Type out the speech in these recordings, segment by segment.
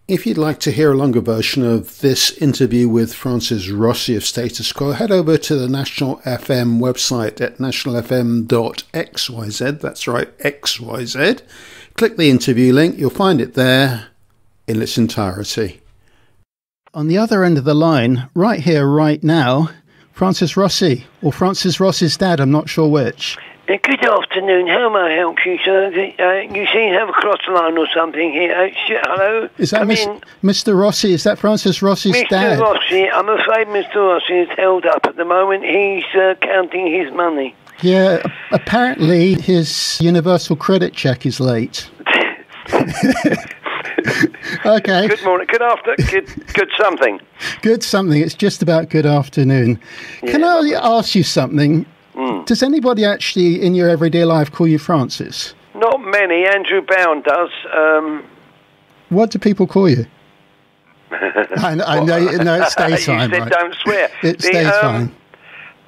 If you'd like to hear a longer version of this interview with Francis Rossi of Status Quo, head over to the National FM website at nationalfm.xyz. That's right, XYZ. Click the interview link. You'll find it there in its entirety. On the other end of the line, right here, right now, Francis Rossi, or Francis Rossi's dad, I'm not sure which. Good afternoon. How may I help you, sir? You seem to have a cross line or something here. Hello? Is that Mr. Rossi? Is that Francis Rossi's dad? Mr. Rossi, I'm afraid Mr. Rossi is held up at the moment. He's counting his money. Yeah, apparently his universal credit check is late. Okay. Good morning. Good something. Good something. It's just about good afternoon. Yeah, Can I ask you something? Does anybody actually in your everyday life call you Francis? Not many. Andrew Bound does. What do people call you? I know it's daytime, you said right? Don't swear. It's daytime.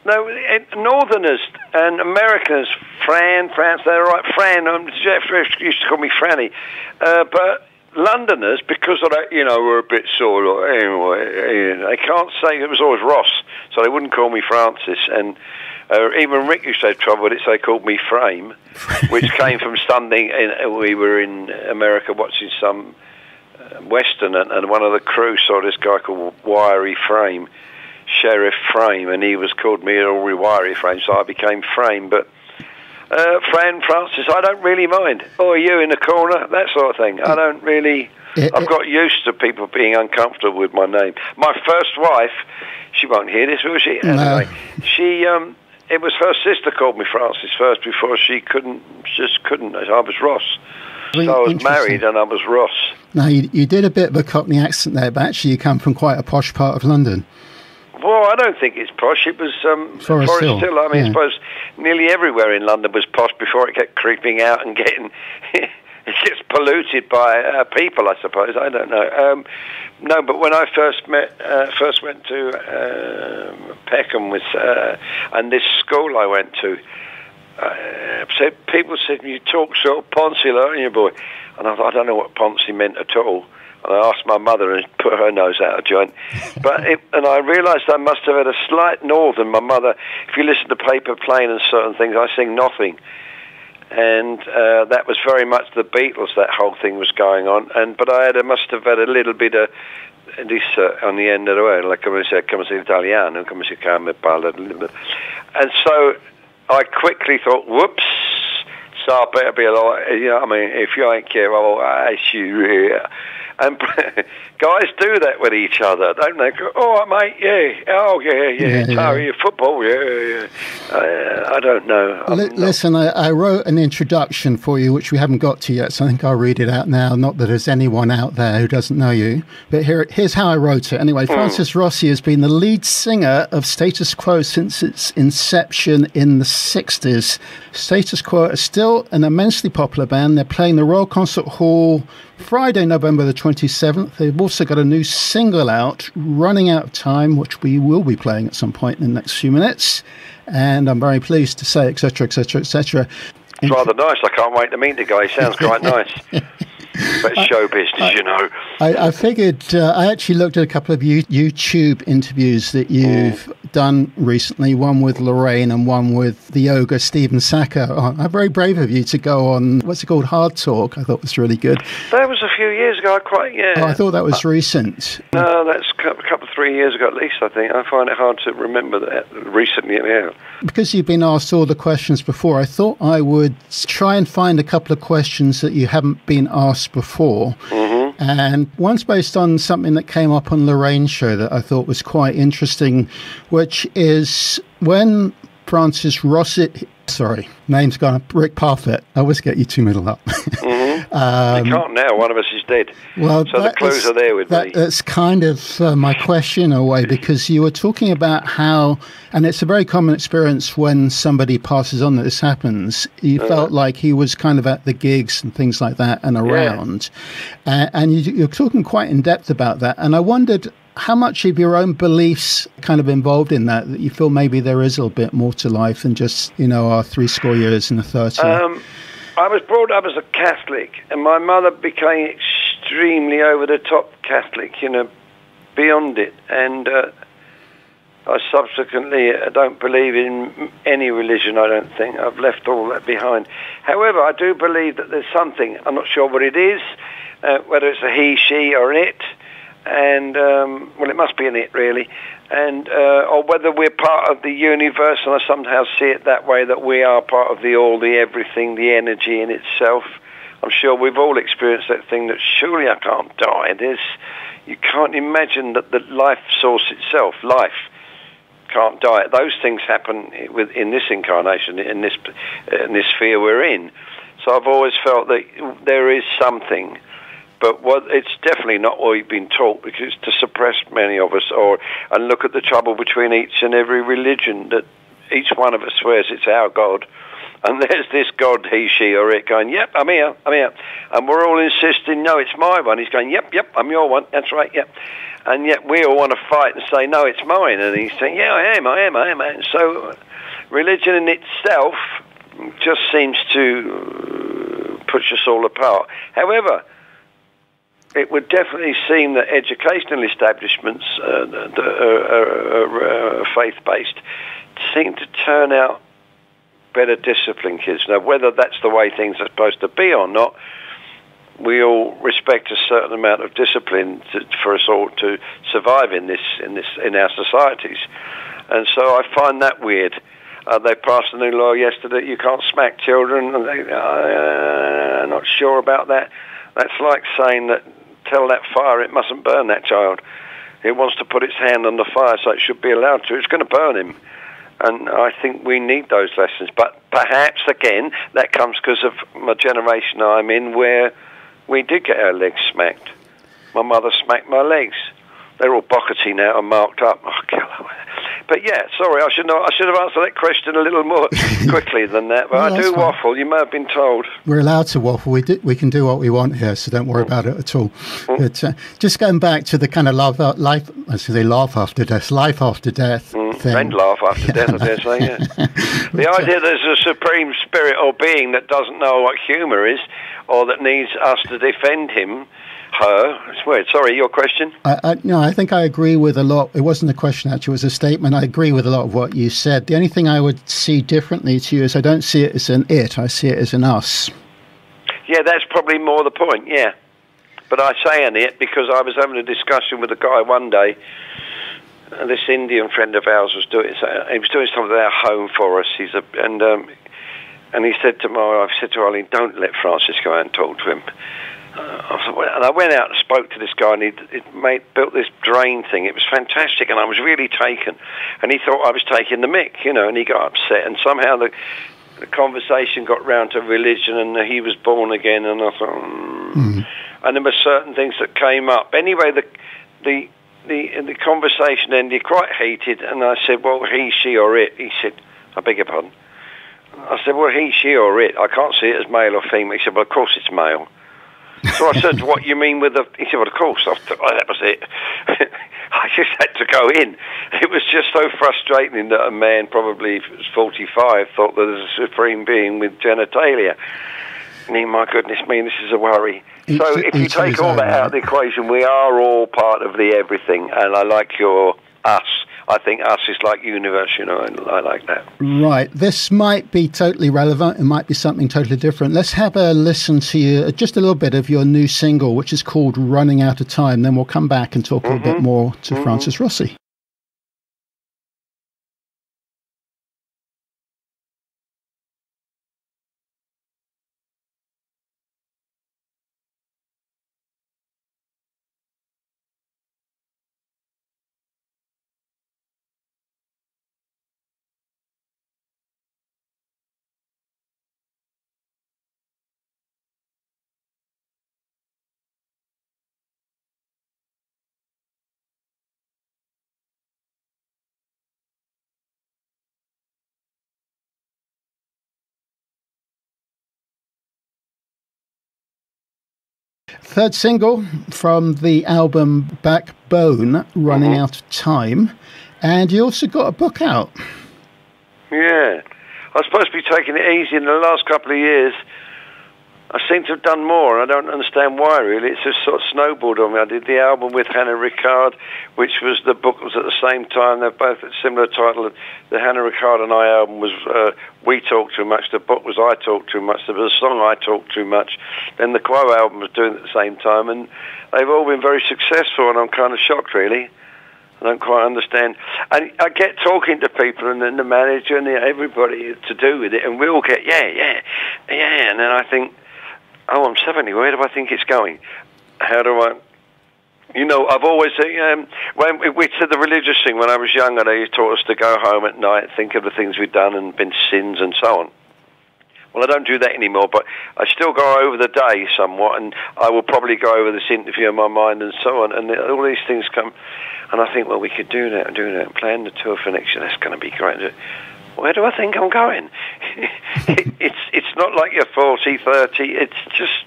No, Northerners and Americans, France, they're right. Fran, Jeff used to call me Franny. But Londoners, because of that, we're a bit sort of, anyway, they can't say it was always Ross, so they wouldn't call me Francis. And even Rick used to have trouble with it, so they called me Frame, which came from something, we were in America watching some Western, and one of the crew saw this guy called Wiry Frame, Sheriff Frame, and he was called me All Wiry Frame, so I became Frame. But Fran, Francis, I don't really mind. Oh, are you in the corner? That sort of thing. I don't really... I've got used to people being uncomfortable with my name. My first wife, she won't hear this, will she? Anyway, it was her sister called me Francis first before she couldn't. I was Ross. So I was married and I was Ross. Now, you did a bit of a Cockney accent there, but actually you come from quite a posh part of London. Well, I don't think it's posh. It was Forest Hill. I mean, I suppose nearly everywhere in London was posh before it kept creeping out and getting... it gets polluted by people, I suppose. I don't know. No, but when I first went to Peckham and this school I went to, people said, you talk sort of Poncy, aren't you, boy? And I thought, I don't know what Poncy meant at all. And I asked my mother and put her nose out of joint. And I realised I must have had a slight northern. My mother, if you listen to Paper Plane and certain things, I sing nothing. And that was very much the Beatles, that whole thing was going on. But I must have had a little bit of this on the end of the way, like come si italiano, come si parla. And so I quickly thought, whoops, so I better be like, if you ain't careful, I shoot. And guys do that with each other, don't they? Go, all right, mate, yeah. Terry, football, yeah. I don't know. Listen, I wrote an introduction for you, which we haven't got to yet, so I think I'll read it out now. Not that there's anyone out there who doesn't know you, but here's how I wrote it. Anyway, Francis Rossi has been the lead singer of Status Quo since its inception in the 60s. Status Quo is still an immensely popular band. They're playing the Royal Concert Hall Friday, November the 27th. They've also got a new single out, Running Out of Time, which we will be playing at some point in the next few minutes. And I'm very pleased to say, etc., etc., etc. It's rather nice. I can't wait to meet the guy. He sounds quite nice. But it's show business, I figured, I actually looked at a couple of YouTube interviews that you've done recently, one with Lorraine and one with the yoga Stephen Sacco. Oh, very brave of you to go on, what's it called, Hard Talk. I thought was really good. That was a few years ago, I thought that was recent. No, that's a couple, 3 years ago at least, I think. I find it hard to remember that recently, yeah. Because you've been asked all the questions before, I thought I would try and find a couple of questions that you haven't been asked before. And one's based on something that came up on Lorraine's show that I thought was quite interesting, which is when Francis Rossi, name's gone up, Rick Parfitt. I always get you two middle up. You can't now, one of us is dead. Well, so the clues are there with me. That's kind of my question in a way, because you were talking about how, and it's a very common experience when somebody passes on that this happens, you felt like he was kind of at the gigs and things like that and around. And you're talking quite in depth about that. And I wondered how much of your own beliefs kind of involved in that you feel maybe there is a little bit more to life than just, our 70 years and the 30. I was brought up as a Catholic, and my mother became extremely over-the-top Catholic, beyond it. And I subsequently don't believe in any religion, I don't think. I've left all that behind. However, I do believe that there's something. I'm not sure what it is, whether it's a he, she, or it. And, well, it must be an it, really. And or whether we're part of the universe, and I somehow see it that way, that we are part of the all, the everything, the energy in itself. I'm sure we've all experienced that thing that surely I can't die. You can't imagine that the life source itself, life, can't die. Those things happen in this incarnation, in this sphere we're in. So I've always felt that there is something, but it's definitely not what we've been taught, because it's to suppress many of us, and look at the trouble between each and every religion, that each one of us swears it's our God, and there's this God, he, she, or it, going, yep, I'm here, and we're all insisting, no, it's my one. He's going, yep, I'm your one, that's right, yep. And yet we all want to fight and say, no, it's mine. And he's saying, yeah, I am. And so religion in itself just seems to push us all apart. However, it would definitely seem that educational establishments that are faith-based seem to turn out better disciplined kids. Now, whether that's the way things are supposed to be or not, we all respect a certain amount of discipline for us all to survive in our societies, and so I find that weird. They passed a new law yesterday. You can't smack children. I'm not sure about that. That's like saying that tell that fire it mustn't burn that child. It wants to put its hand on the fire, so it should be allowed to. It's going to burn him. And I think we need those lessons. But perhaps, again, that comes because of my generation I'm in, where we did get our legs smacked. My mother smacked my legs. They're all bockety now and marked up. Oh, God. But yeah, sorry, I should have answered that question a little more quickly than that. But no, I do waffle. You may have been told. We're allowed to waffle. We can do what we want here, so don't worry about it at all. But just going back to the kind of life after death thing. And laugh after death, I dare say, yeah. The idea there's a supreme spirit or being that doesn't know what humour is, or that needs us to defend him. It's weird. Sorry, your question? No, I think I agree with a lot. It wasn't a question, actually. It was a statement. I agree with a lot of what you said. The only thing I would see differently to you is I don't see it as an it. I see it as an us. Yeah, that's probably more the point, yeah. But I say an it because I was having a discussion with a guy one day. This Indian friend of ours was doing something at our home for us. And he said to my wife, said to Eileen, don't let Francis go out and talk to him. And I went out and spoke to this guy, and he'd built this drain thing. It was fantastic, and I was really taken. And he thought I was taking the mick, and he got upset. And somehow the conversation got round to religion, and he was born again. And I thought, And there were certain things that came up. Anyway, the conversation ended quite heated, and I said, well, he, she, or it. He said, I beg your pardon. I said, well, he, she, or it. I can't see it as male or female. He said, well, of course it's male. So I said, what you mean with the... He said, well, of course. That was it. I just had to go in. It was just so frustrating that a man, probably 45, thought that there's a supreme being with genitalia. I mean, my goodness me, this is a worry. So if you take all that out of the equation, we are all part of the everything. And I like your us. I think us is like universe, and I like that. Right. This might be totally relevant. It might be something totally different. Let's have a listen to just a little bit of your new single, which is called Running Out of Time. Then we'll come back and talk a little bit more to Francis Rossi. Third single from the album Backbone, Running Out of Time. And you also got a book out. Yeah. I was supposed to be taking it easy in the last couple of years. I seem to have done more, and I don't understand why, really. It's just sort of snowballed on me. I did the album with Hannah Ricard, which was, the book was at the same time. They're both at similar title. The Hannah Ricard and I album was We Talk Too Much. The book was I Talk Too Much. There was a song, I Talk Too Much. Then the Quo album was doing it at the same time, and they've all been very successful, and I'm kind of shocked, really. I don't quite understand. And I get talking to people, and then the manager and everybody to do with it, and we all get, yeah. And then I think, oh, I'm 70. Where do I think it's going? How do I... I've always... when we said the religious thing when I was younger, they taught us to go home at night, think of the things we'd done and been sins and so on. Well, I don't do that anymore, but I still go over the day somewhat, and I will probably go over this interview in my mind and so on, and all these things come... And I think, well, we could do that, and plan the tour for next year. That's going to be great. Where do I think I'm going? It's not like you're 40, 30. It's just,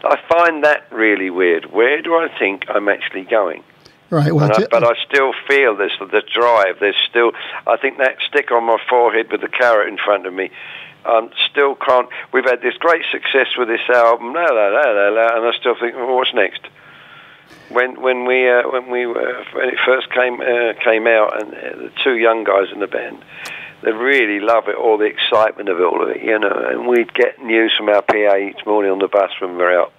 I find that really weird. Where do I think I'm actually going? Right. Well, but I still feel this, the drive. There's still, I think that stick on my forehead with the carrot in front of me. Still can't. We've had this great success with this album, and I still think, well, what's next? When it first came out, and the two young guys in the band, they really love it, all the excitement of it, all of it, and we'd get news from our PA each morning on the bus when we were out.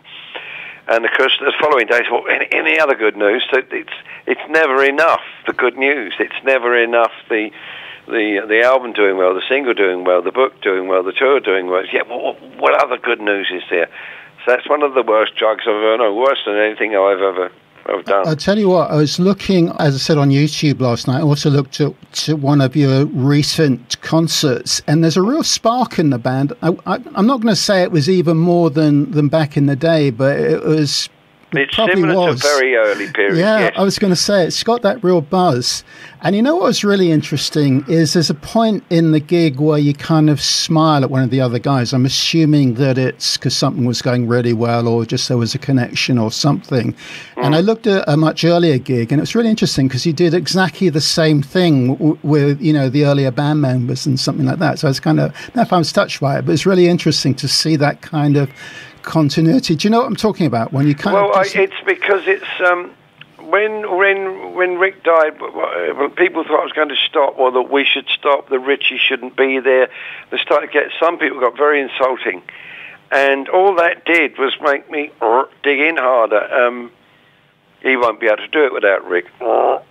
And of course, the following days, well, any other good news? So it's never enough, the good news. It's never enough, the album doing well, the single doing well, the book doing well, the tour doing well. Yeah, what other good news is there? So that's one of the worst drugs I've ever known, worse than anything I've ever done. I'll tell you what, I was looking, as I said, on YouTube last night. I also looked at one of your recent concerts, and there's a real spark in the band. I'm not going to say it was even more than back in the day, but it was... It's similar to very early period. Yeah, yes. I was going to say, it's got that real buzz. And you know what was really interesting is there's a point in the gig where you kind of smile at one of the other guys. I'm assuming that it's because something was going really well or just there was a connection or something. And I looked at a much earlier gig, and it was really interesting because you did exactly the same thing with, the earlier band members and something like that. So I was kind of, if I was touched by it, but it's really interesting to see that kind of continuity. Do you know what I'm talking about? When you it's because it's when Rick died, people thought I was going to stop, or that we should stop, that Richie shouldn't be there. They started to get, some people got very insulting, and all that did was make me dig in harder. He won't be able to do it without Rick,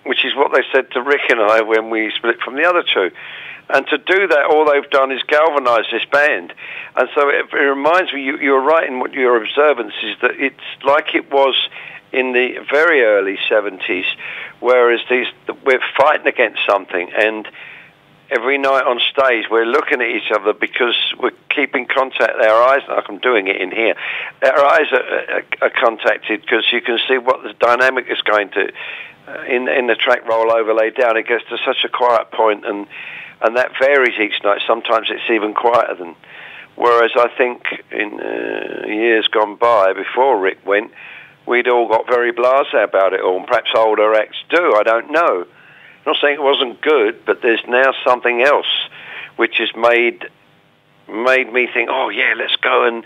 which is what they said to Rick and I when we split from the other two. And to do that, all they've done is galvanise this band. And so it reminds me, you're right in what your observance is, that it's like it was in the very early 70s, whereas we're fighting against something, and every night on stage we're looking at each other because we're keeping contact. Our eyes, like I'm doing it in here, our eyes are contacted because you can see what the dynamic is going to, in the track roll overlay down, it gets to such a quiet point, and that varies each night. Sometimes it's even quieter than. Whereas I think in years gone by, before Rick went, we'd all got very blasé about it all, and perhaps older acts do, I don't know. I'm not saying it wasn't good, but there's now something else which has made me think, oh yeah, let's go and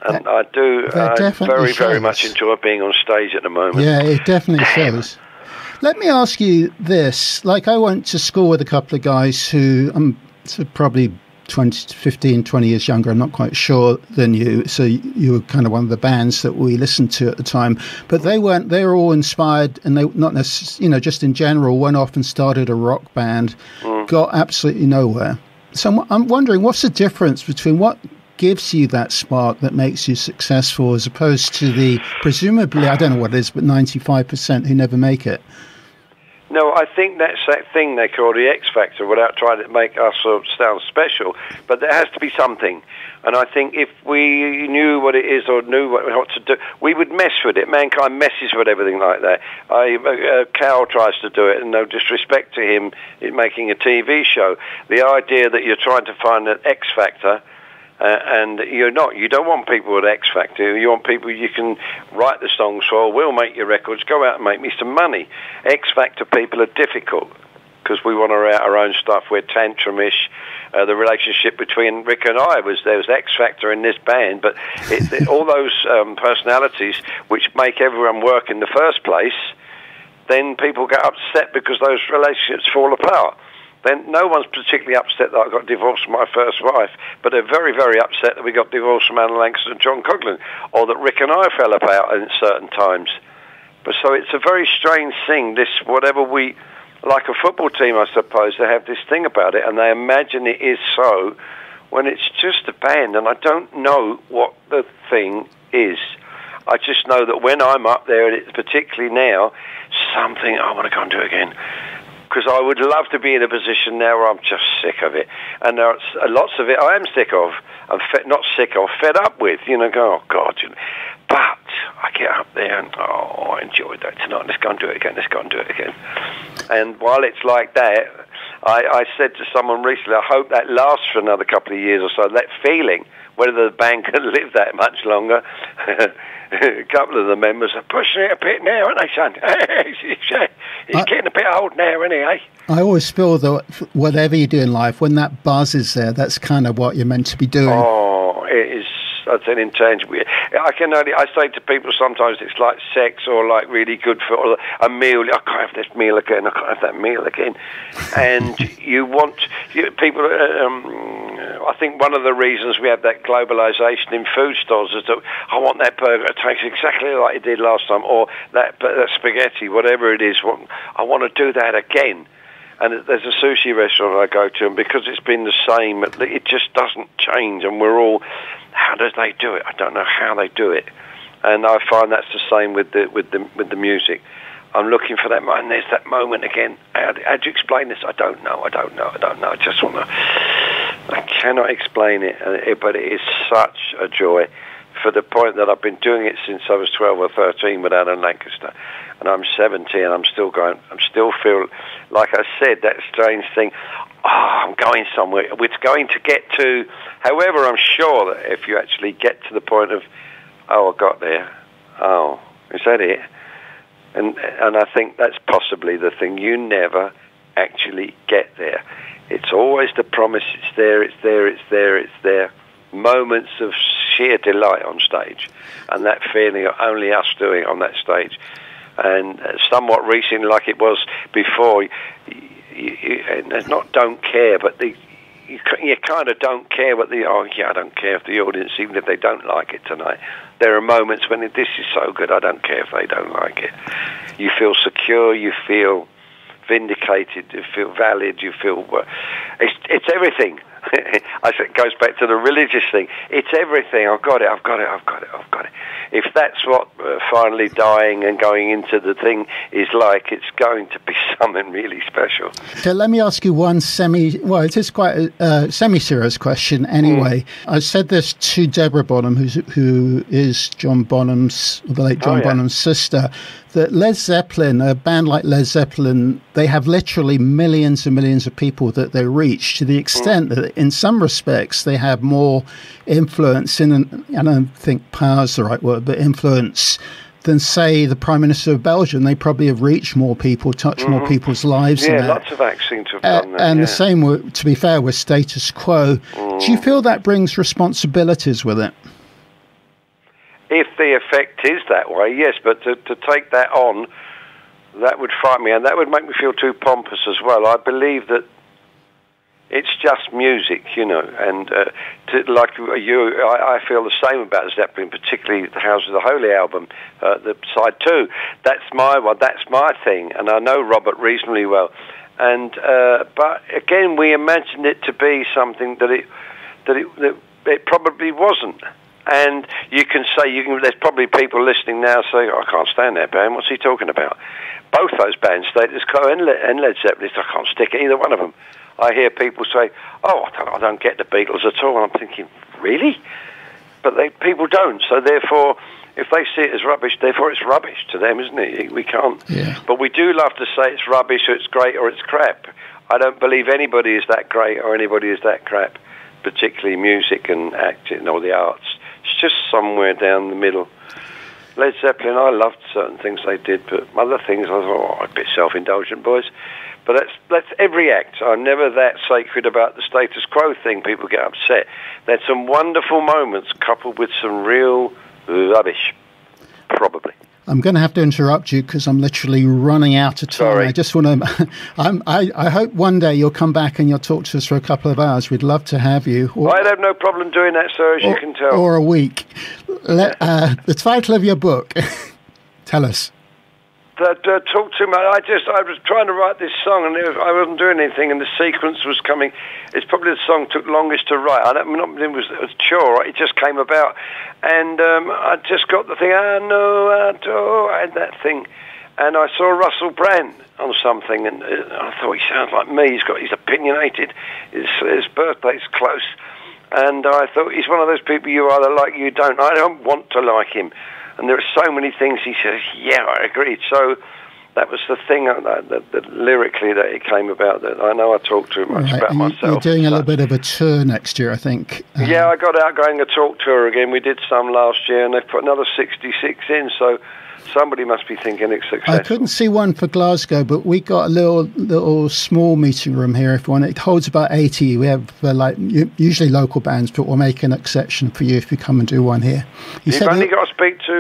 I do very much enjoy being on stage at the moment. Yeah, it definitely shows. Let me ask you this. Like, I went to school with a couple of guys who probably 15, 20 years younger, I'm not quite sure, than you. So you were kind of one of the bands that we listened to at the time. But they were all inspired, and they, not necessarily, just in general, went off and started a rock band, got absolutely nowhere. So I'm wondering, what's the difference between what gives you that spark that makes you successful as opposed to the, presumably, I don't know what it is, but 95% who never make it? No, I think that's that thing they call the X Factor, without trying to make us sound special. But there has to be something. And I think if we knew what it is or knew what to do, we would mess with it. Mankind messes with everything like that. Cal tries to do it, and no disrespect to him in making a TV show. The idea that you're trying to find an X Factor, and you don't want people with X Factor. You want people you can write the songs for, we'll make your records, go out and make me some money. X Factor people are difficult because we want to write our own stuff. We're tantrumish, the relationship between Rick and I there was X Factor in this band, but all those personalities which make everyone work in the first place, then people get upset because those relationships fall apart. Then no one's particularly upset that I got divorced from my first wife, but they're very, very upset that we got divorced from Alan Langston and John Coughlin, or that Rick and I fell apart at certain times. But so it's a very strange thing, this whatever we, like a football team, I suppose, they have this thing about it, and they imagine it is so, when it's just a band, and I don't know what the thing is. I just know that when I'm up there, and it's particularly now, something, I want to go and do it again. Because I would love to be in a position now where I'm just sick of it. And there are lots of it I am sick of. I'm not sick of, fed up with. Go, oh, God. But I get up there and, I enjoyed that tonight. Let's go and do it again. Let's go and do it again. And while it's like that, I said to someone recently, I hope that lasts for another couple of years or so. That feeling, whether the band can live that much longer. A couple of the members are pushing it a bit now, aren't they, son? He's getting a bit old now, isn't he, eh? I always feel that whatever you do in life, when that buzz is there, that's kind of what you're meant to be doing. Oh, it is. That's an intangible. I say to people sometimes it's like sex or like really good for a meal. I can't have this meal again. I can't have that meal again. And people. I think one of the reasons we have that globalization in food stores is that I want that burger. It tastes exactly like it did last time, or that spaghetti, whatever it is. I want to do that again. And there's a sushi restaurant I go to, and because it's been the same, it just doesn't change. And we're all, how do they do it? I don't know how they do it. And I find that's the same with the music. I'm looking for that moment. There's that moment again. How do you explain this? I don't know. I just want to. I cannot explain it, but it is such a joy. For the point that I've been doing it since I was 12 or 13 with Alan Lancaster, and I'm 70 and I'm still going. I'm still feel like I said that strange thing. I'm going somewhere. It's going to get to. However, I'm sure that if you actually get to the point of, I got there. Oh, is that it? And I think that's possibly the thing. You never actually get there. It's always the promise. It's there. It's there. It's there. It's there. Moments of sheer delight on stage, and that feeling of only us doing it on that stage, and somewhat recently, like it was before, you not don't care, but you kind of don't care what I don't care if the audience, even if they don't like it tonight. There are moments when this is so good, I don't care if they don't like it. You feel secure, you feel vindicated, you feel valid, you feel it's everything. I think it goes back to the religious thing. It's everything. I've got it. If that's what finally dying and going into the thing is like, it's going to be something really special. So let me ask you one it is quite a semi-serious question anyway. I said this to Deborah Bonham, who is John Bonham's, the late John Bonham's sister, that Led Zeppelin, a band like Led Zeppelin, they have literally millions and millions of people that they reach, to the extent that in some respects they have more influence I don't think power is the right word, but influence than, say, the Prime Minister of Belgium. They probably have reached more people, touched more people's lives. Yeah, lots of acts seem to have done that. And the same, to be fair, with Status Quo. Do you feel that brings responsibilities with it? If the effect is that way, yes, but to take that on, that would frighten me, and that would make me feel too pompous as well. I believe that it's just music, and like you, I feel the same about Zeppelin, particularly the House of the Holy album, the side 2. That's my one, that's my thing, and I know Robert reasonably well. And but again, we imagined it to be something that it probably wasn't. And you can say, there's probably people listening now saying, I can't stand that band, what's he talking about? Both those bands, Status Quo and Led Zeppelin, I can't stick at either one of them. I hear people say, I don't get the Beatles at all. And I'm thinking, really? But people don't. So therefore, if they see it as rubbish, therefore it's rubbish to them, isn't it? We can't. Yeah. But we do love to say it's rubbish or it's great or it's crap. I don't believe anybody is that great or anybody is that crap, particularly music and acting or the arts. It's just somewhere down the middle. Led Zeppelin, I loved certain things they did, but other things I thought, a bit self-indulgent, boys. But that's every act. I'm never that sacred about the status quo thing. People get upset. There's some wonderful moments coupled with some real rubbish, probably. I'm going to have to interrupt you because I'm literally running out of time. Sorry. I just want to... I hope one day you'll come back and you'll talk to us for a couple of hours. We'd love to have you. I'd have no problem doing that, sir, as you can tell. Or a week. The title of your book. Tell us. Talk to me. I was trying to write this song, and I wasn't doing anything, and the sequence was coming. It's probably the song took longest to write. It was chore. It just came about, and I just got the thing. I know I do. I had that thing, and I saw Russell Brand on something, and I thought he sounds like me. He's opinionated. His birthday's close, and I thought he's one of those people you either like, you don't. I don't want to like him. And there are so many things he says, yeah, I agreed. So that was the thing that lyrically that it came about. That I know I talk too much about myself. You're doing a little bit of a tour next year, I think. Yeah, I got out going a talk tour again. We did some last year, and they've put another 66 in, so somebody must be thinking it's successful. I couldn't see one for Glasgow, but we got a little small meeting room here, if you want. It holds about 80. We have usually local bands, but we'll make an exception for you if you come and do one here. You've only got to speak to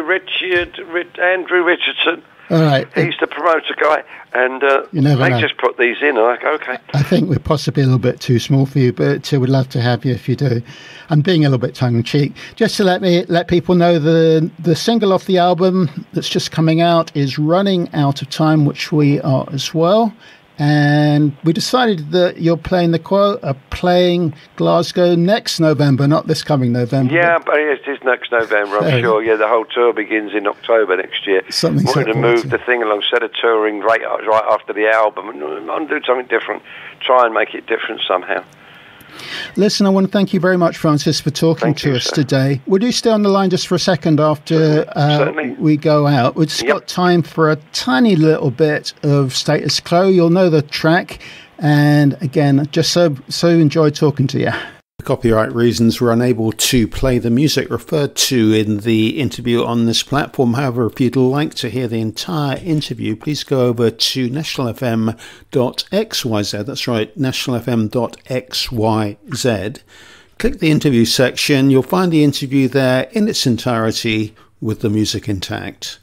Andrew Richardson. All right. He's the promoter guy, and they just put these in. I'm like, okay. I think we're possibly a little bit too small for you, but we'd love to have you if you do. I'm being a little bit tongue-in-cheek. Just to let people know, the single off the album that's just coming out is Running Out of Time, which we are as well. And we decided that you're playing playing Glasgow next November, not this coming November. Yeah, but it is next November, I'm sure. Yeah, the whole tour begins in October next year. Something wanted to move the thing along, instead of touring right after the album, and do something different, try and make it different somehow. Listen, I want to thank you very much, Francis, for talking to us today. Would you stay on the line just for a second after we go out? We've just got time for a tiny little bit of Status Quo. You'll know the track. And again, just so enjoyed talking to you. For copyright reasons, we're unable to play the music referred to in the interview on this platform. However, if you'd like to hear the entire interview, please go over to nationalfm.xyz. That's right, nationalfm.xyz. Click the interview section. You'll find the interview there in its entirety with the music intact.